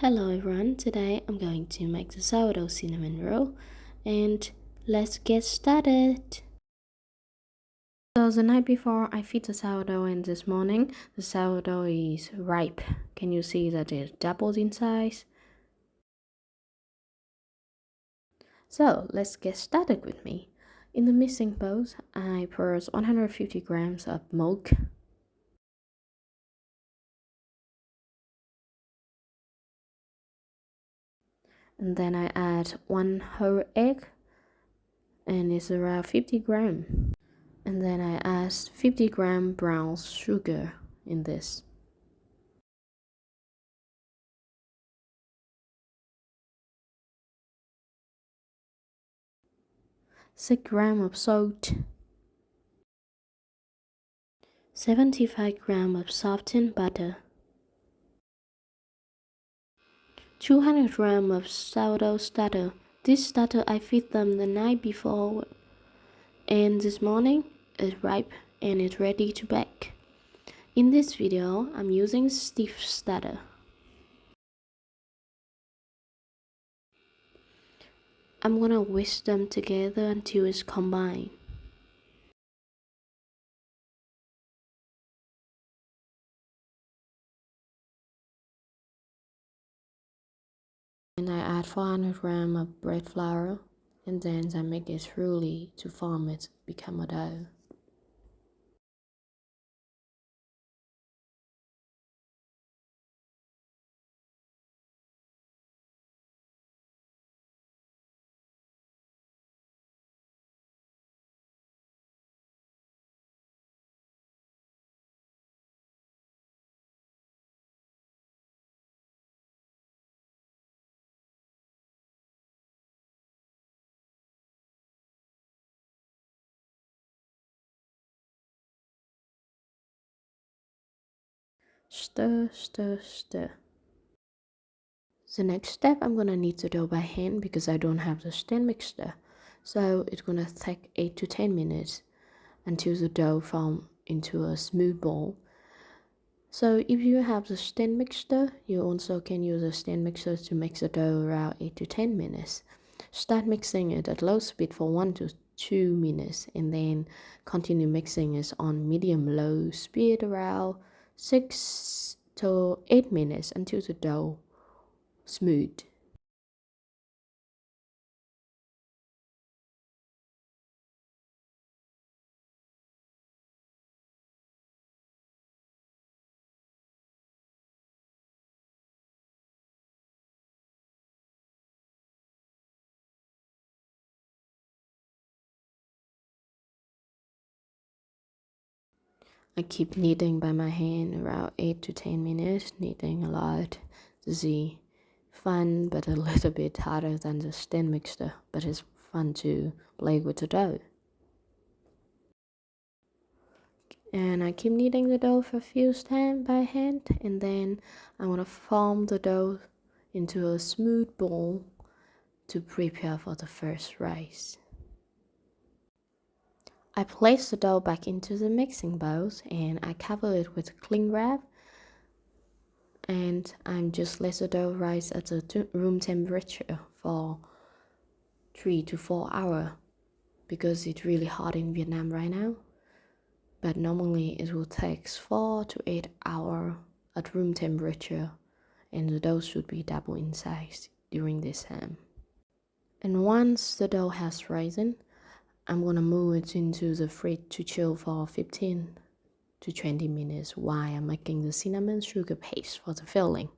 Hello everyone, today I'm going to make the sourdough cinnamon roll and let's get started. So the night before I feed the sourdough and this morning the sourdough is ripe. Can you see that it doubled in size? So let's get started with me. In the mixing bowl I pour 150 grams of milk. And then I add 1 whole egg and it's around 50 grams. And then I add 50 grams brown sugar in this. Six grams of salt, 75 grams of softened butter, 200 grams of sourdough starter. This starter I feed them the night before and this morning it's ripe and it's ready to bake. In this video I'm using stiff starter. I'm gonna whisk them together until it's combined. And I add 400 grams of bread flour and then I make it thoroughly to form it become a dough. Stir, stir, stir. The next step, I'm gonna knead the dough by hand because I don't have the stand mixer. So it's gonna take 8 to 10 minutes until the dough forms into a smooth ball. So if you have the stand mixer, you also can use the stand mixer to mix the dough around 8 to 10 minutes. Start mixing it at low speed for 1 to 2 minutes and then continue mixing it on medium-low speed around 6 to 8 minutes until the dough smooth. I keep kneading by my hand around 8 to 10 minutes, kneading a lot. This is fun but a little bit harder than the stand mixer, but it's fun to play with the dough. And I keep kneading the dough for a few times by hand, and then I want to form the dough into a smooth ball to prepare for the first rise. I place the dough back into the mixing bowls and I cover it with cling wrap, and I'm just let the dough rise at the room temperature for 3 to 4 hours because it's really hot in Vietnam right now. But normally it will take 4 to 8 hours at room temperature, and the dough should be double in size during this time. And once the dough has risen, I'm gonna move it into the fridge to chill for 15 to 20 minutes while I'm making the cinnamon sugar paste for the filling.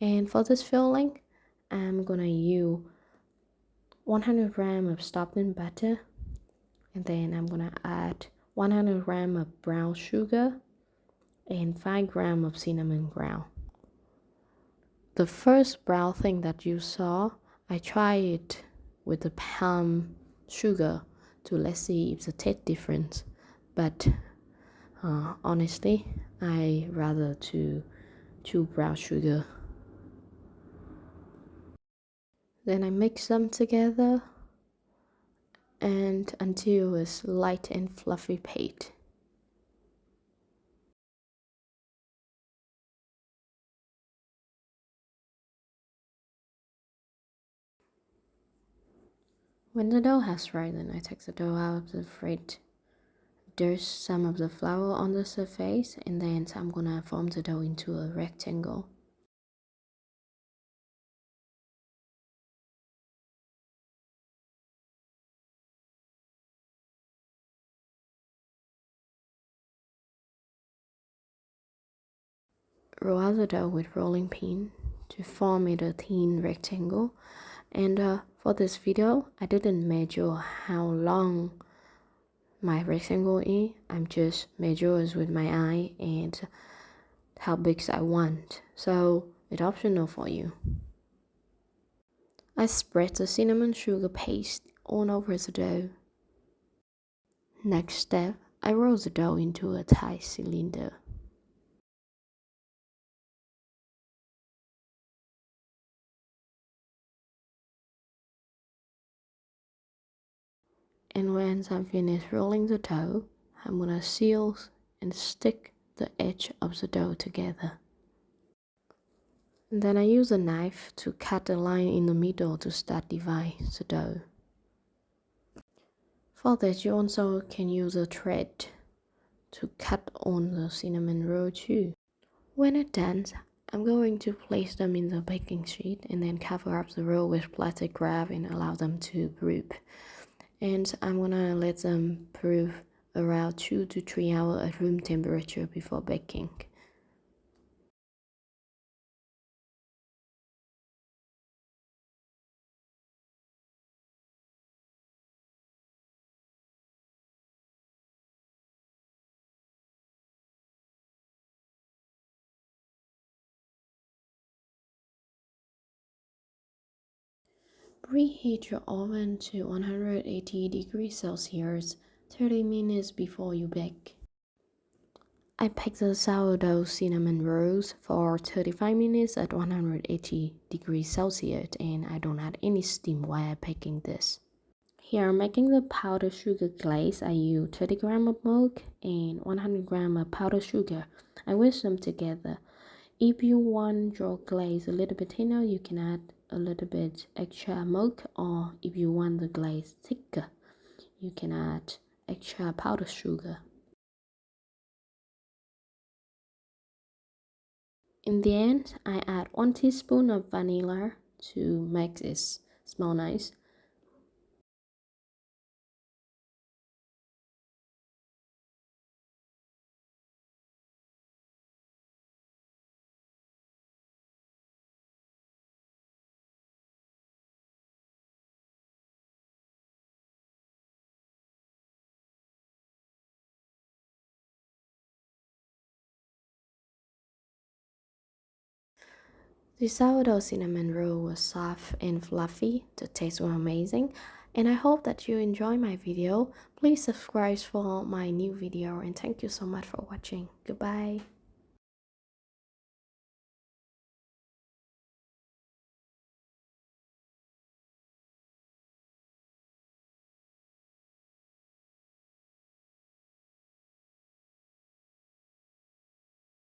And for this filling, I'm gonna use 100 grams of softened butter, and then I'm gonna add 100 grams of brown sugar and 5 grams of cinnamon ground. The first brown thing that you saw, I tried it with the palm sugar to let's see if the taste different, but honestly I rather to chew brown sugar. Then I mix them together and until it's light and fluffy paste. When the dough has risen, I take the dough out of the fridge, dust some of the flour on the surface, and then I'm gonna form the dough into a rectangle. Roll out the dough with rolling pin to form it a thin rectangle. And for this video, I didn't measure how long my rectangle is. I'm just measures with my eye and how big I want. So it's optional for you. I spread the cinnamon sugar paste all over the dough. Next step, I roll the dough into a tight cylinder. And once I'm finished rolling the dough, I'm gonna seal and stick the edge of the dough together. And then I use a knife to cut a line in the middle to start divide the dough. For that, you also can use a thread to cut on the cinnamon roll too. When it's done, I'm going to place them in the baking sheet and then cover up the roll with plastic wrap and allow them to proof. And I'm gonna let them proof around 2 to 3 hours at room temperature before baking. Preheat your oven to 180 degrees Celsius 30 minutes before you bake. I baked the sourdough cinnamon rolls for 35 minutes at 180 degrees Celsius, and I don't add any steam while baking this. Here I'm making the powdered sugar glaze. I use 30 grams of milk and 100 grams of powdered sugar. I whisk them together. If you want your glaze a little bit thinner, you can add a little bit extra milk, or if you want the glaze thicker, you can add extra powdered sugar. In the end, I add 1 teaspoon of vanilla to make this smell nice. The sourdough cinnamon roll was soft and fluffy, the taste was amazing, and I hope that you enjoy my video. Please subscribe for my new video, and thank you so much for watching. Goodbye.